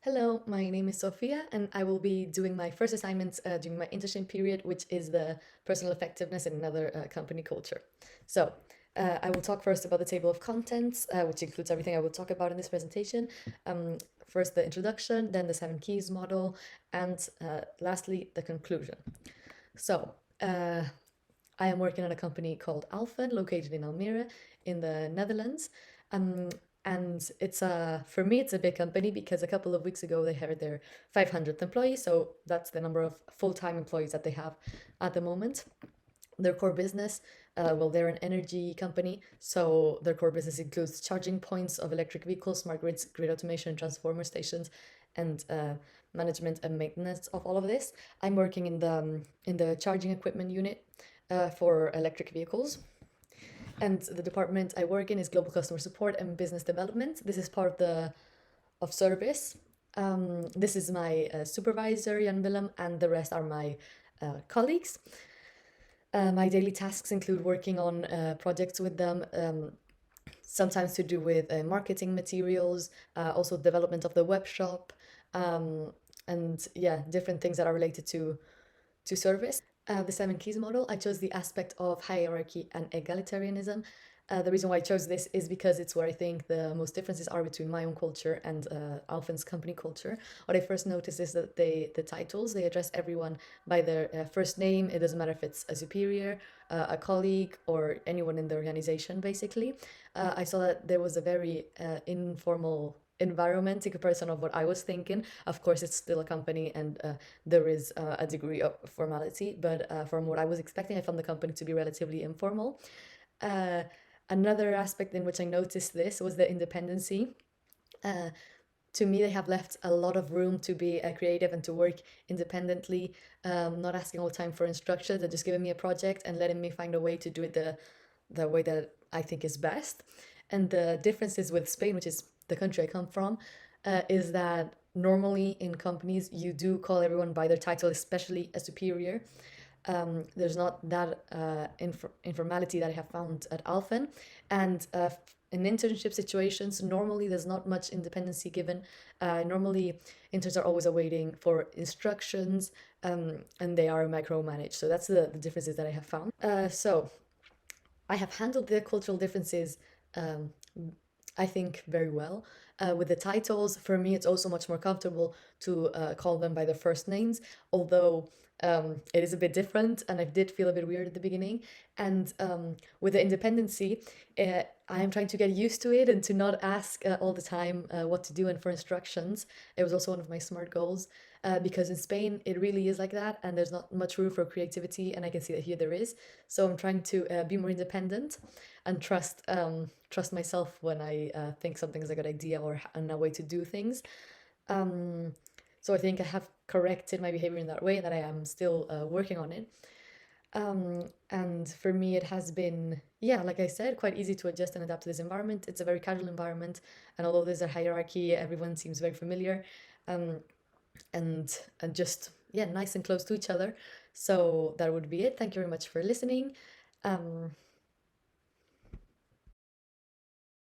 Hello, my name is Sofia, and I will be doing my first assignments during my internship period, which is the personal effectiveness in another company culture. So, I will talk first about the table of contents, which includes everything I will talk about in this presentation. Um, First, the introduction, then the seven keys model, and lastly, the conclusion. So, I am working at a company called Alphen, located in Almere, in the Netherlands. Um, and for me, it's a big company because a couple of weeks ago they had their 500th employee. So that's the number of full-time employees that they have at the moment. Their core business, well, they're an energy company, so their core business includes charging points of electric vehicles, smart grids, grid automation, transformer stations, and management and maintenance of all of this. I'm working in the charging equipment unit for electric vehicles. And the department I work in is global customer support and business development. This is part of service. This is my supervisor, Jan Willem, and the rest are my colleagues. My daily tasks include working on projects with them, sometimes to do with marketing materials, also development of the web shop, um, and yeah, different things that are related to service. The seven keys model, I chose the aspect of hierarchy and egalitarianism. The reason why I chose this is because it's where I think the most differences are between my own culture and Alphen's company culture. What I first noticed is that the titles, they address everyone by their first name. It doesn't matter if it's a superior, a colleague, or anyone in the organization, basically. I saw that there was a very informal environment in comparison of what I was thinking. Of course, it's still a company and there is a degree of formality, but from what I was expecting, I found the company to be relatively informal. Uh, Another aspect in which I noticed this was the independency. Uh, to me, they have left a lot of room to be creative and to work independently, not asking all the time for instructions and just giving me a project and letting me find a way to do it the way that I think is best. And the differences with Spain, which is the country I come from, is that normally in companies you do call everyone by their title, especially a superior. There's not that informality that I have found at Alphen. And in internship situations, normally there's not much independency given. Normally, interns are always awaiting for instructions and they are micromanaged. So that's the differences that I have found. So I have handled the cultural differences, um, I think, very well. With the titles, for me, it's also much more comfortable to call them by their first names, although it is a bit different, and I did feel a bit weird at the beginning. And with the independency, I am trying to get used to it and to not ask all the time what to do and for instructions. It was also one of my SMART goals because in Spain it really is like that, and there's not much room for creativity, and I can see that here there is. So I'm trying to be more independent and trust myself when I think something is a good idea or a way to do things. Um, so I think I have corrected my behavior in that way, and that I am still working on it. And for me, it has been, yeah, like I said, quite easy to adjust and adapt to this environment. It's a very casual environment, and although there's a hierarchy, everyone seems very familiar, um, and just yeah, nice and close to each other. So that would be it. Thank you very much for listening.